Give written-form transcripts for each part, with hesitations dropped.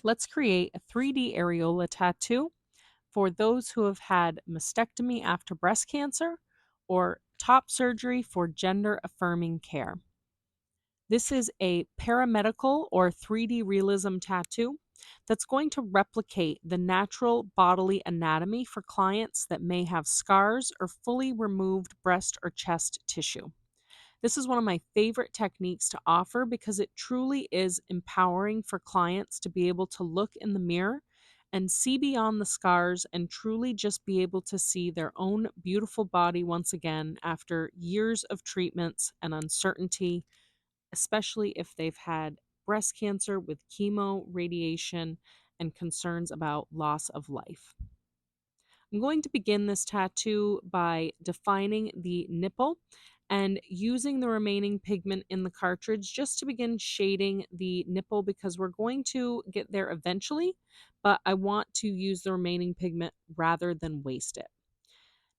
let's create a 3D areola tattoo for those who have had mastectomy after breast cancer or top surgery for gender affirming care. This is a paramedical or 3D realism tattoo that's going to replicate the natural bodily anatomy for clients that may have scars or fully removed breast or chest tissue. This is one of my favorite techniques to offer because it truly is empowering for clients to be able to look in the mirror and see beyond the scars and truly just be able to see their own beautiful body once again after years of treatments and uncertainty, especially if they've had breast cancer with chemo, radiation, and concerns about loss of life. I'm going to begin this tattoo by defining the nipple and using the remaining pigment in the cartridge just to begin shading the nipple because we're going to get there eventually, but I want to use the remaining pigment rather than waste it.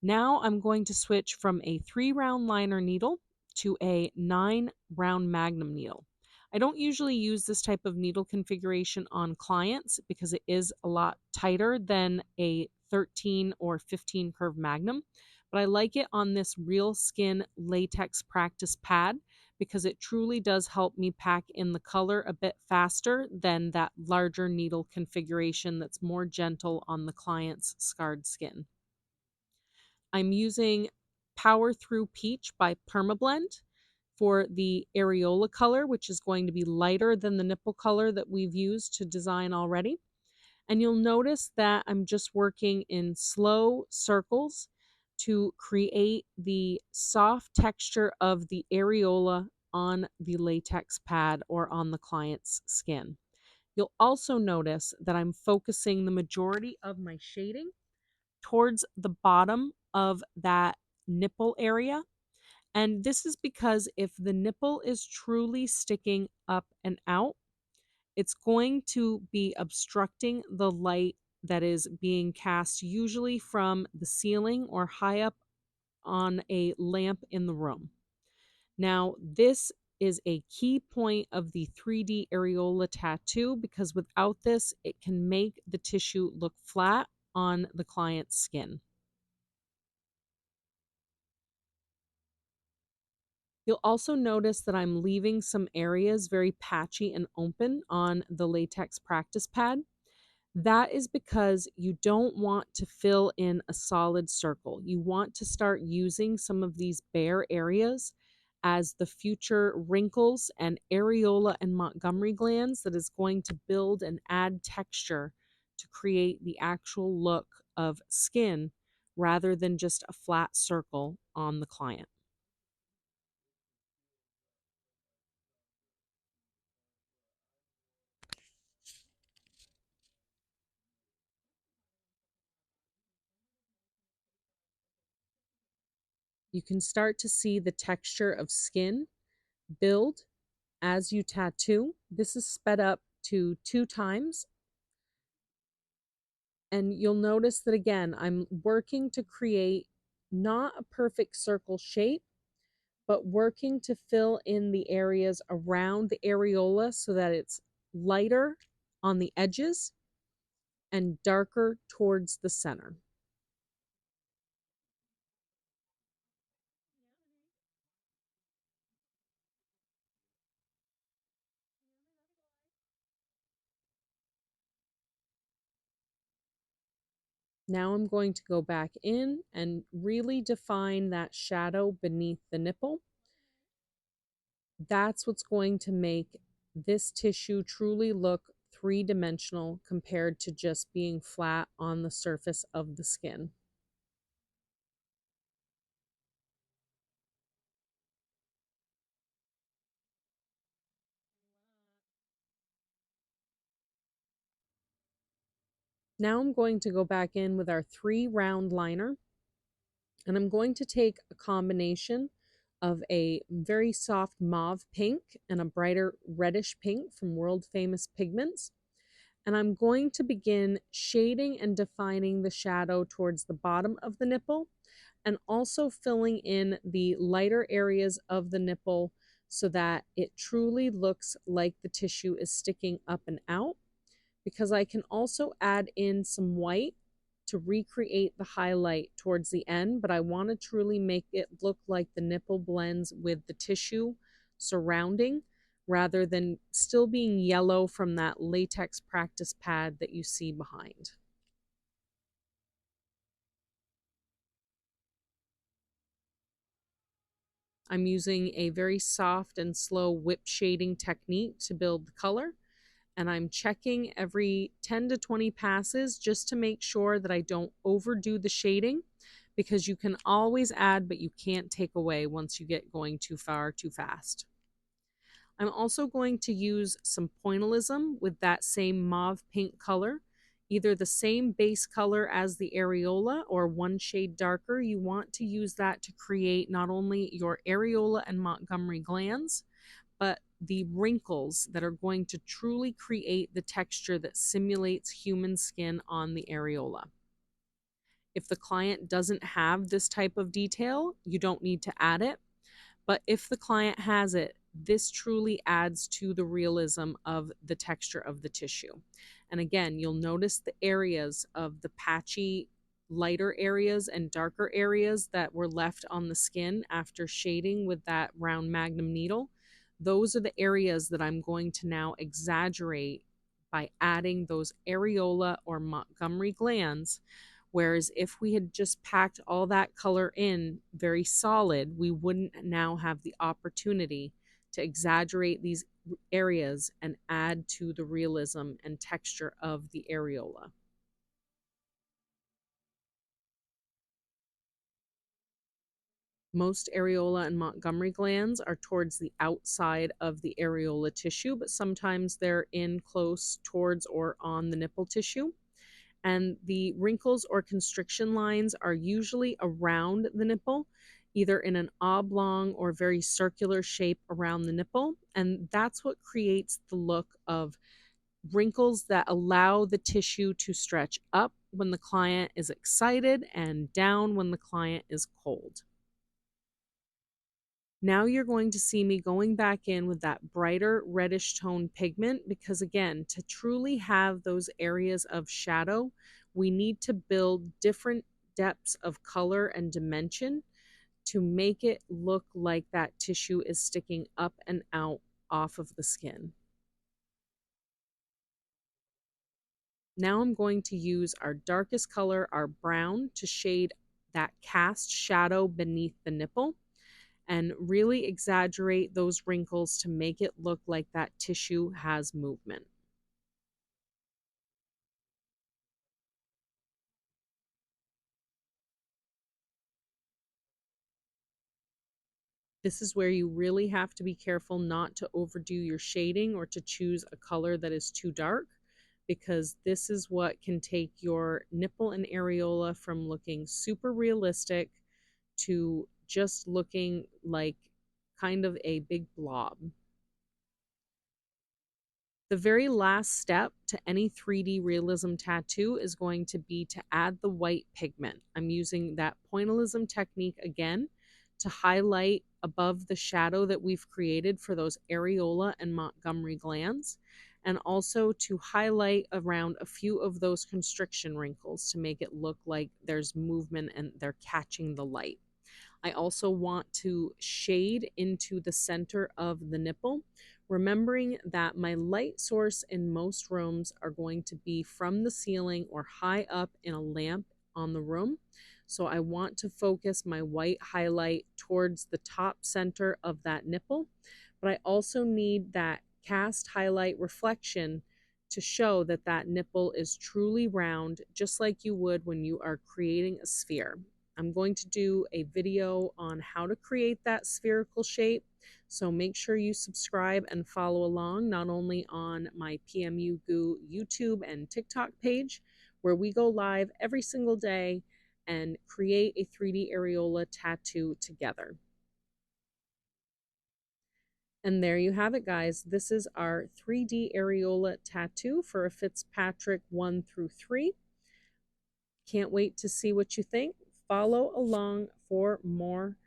Now I'm going to switch from a 3-round liner needle to a 9-round magnum needle. I don't usually use this type of needle configuration on clients because it is a lot tighter than a 13 or 15 curve magnum, but I like it on this real skin latex practice pad because it truly does help me pack in the color a bit faster than that larger needle configuration that's more gentle on the client's scarred skin. I'm using Power Through Peach by Permablend for the areola color, which is going to be lighter than the nipple color that we've used to design already. And you'll notice that I'm just working in slow circles to create the soft texture of the areola on the latex pad or on the client's skin. You'll also notice that I'm focusing the majority of my shading towards the bottom of that nipple area. And this is because if the nipple is truly sticking up and out, it's going to be obstructing the light that is being cast, usually from the ceiling or high up on a lamp in the room. Now, this is a key point of the 3D areola tattoo because without this, it can make the tissue look flat on the client's skin. You'll also notice that I'm leaving some areas very patchy and open on the latex practice pad. That is because you don't want to fill in a solid circle. You want to start using some of these bare areas as the future wrinkles and areola and Montgomery glands that is going to build and add texture to create the actual look of skin rather than just a flat circle on the client. You can start to see the texture of skin build as you tattoo. This is sped up to 2 times. And you'll notice that again, I'm working to create not a perfect circle shape, but working to fill in the areas around the areola so that it's lighter on the edges and darker towards the center. Now I'm going to go back in and really define that shadow beneath the nipple. That's what's going to make this tissue truly look 3-dimensional compared to just being flat on the surface of the skin. Now I'm going to go back in with our 3-round liner, and I'm going to take a combination of a very soft mauve pink and a brighter reddish pink from World Famous Pigments. And I'm going to begin shading and defining the shadow towards the bottom of the nipple and also filling in the lighter areas of the nipple so that it truly looks like the tissue is sticking up and out. because I can also add in some white to recreate the highlight towards the end, but I want to truly make it look like the nipple blends with the tissue surrounding rather than still being yellow from that latex practice pad that you see behind. I'm using a very soft and slow whip shading technique to build the color, and I'm checking every 10 to 20 passes just to make sure that I don't overdo the shading, because you can always add but you can't take away once you get going too far too fast. I'm also going to use some pointillism with that same mauve pink color, either the same base color as the areola or one shade darker. You want to use that to create not only your areola and Montgomery glands, but the wrinkles that are going to truly create the texture that simulates human skin on the areola. If the client doesn't have this type of detail, you don't need to add it. But if the client has it, this truly adds to the realism of the texture of the tissue. And again, you'll notice the areas of the patchy, lighter areas and darker areas that were left on the skin after shading with that round magnum needle. Those are the areas that I'm going to now exaggerate by adding those areola or Montgomery glands. Whereas if we had just packed all that color in very solid, we wouldn't now have the opportunity to exaggerate these areas and add to the realism and texture of the areola. Most areola and Montgomery glands are towards the outside of the areola tissue, but sometimes they're in close towards or on the nipple tissue. And the wrinkles or constriction lines are usually around the nipple, either in an oblong or very circular shape around the nipple. And that's what creates the look of wrinkles that allow the tissue to stretch up when the client is excited and down when the client is cold. Now you're going to see me going back in with that brighter reddish tone pigment, because again, to truly have those areas of shadow, we need to build different depths of color and dimension to make it look like that tissue is sticking up and out off of the skin. Now I'm going to use our darkest color, our brown, to shade that cast shadow beneath the nipple and really exaggerate those wrinkles to make it look like that tissue has movement. This is where you really have to be careful not to overdo your shading or to choose a color that is too dark, because this is what can take your nipple and areola from looking super realistic to just looking like kind of a big blob. The very last step to any 3D realism tattoo is going to be to add the white pigment. I'm using that pointillism technique again to highlight above the shadow that we've created for those areola and Montgomery glands, and also to highlight around a few of those constriction wrinkles to make it look like there's movement and they're catching the light. I also want to shade into the center of the nipple, remembering that my light source in most rooms are going to be from the ceiling or high up in a lamp on the room. So I want to focus my white highlight towards the top center of that nipple, but I also need that cast highlight reflection to show that that nipple is truly round, just like you would when you are creating a sphere. I'm going to do a video on how to create that spherical shape, so make sure you subscribe and follow along, not only on my PMU Goo YouTube and TikTok page, where we go live every single day and create a 3D areola tattoo together. And there you have it, guys. This is our 3D areola tattoo for a Fitzpatrick 1 through 3. Can't wait to see what you think. Follow along for more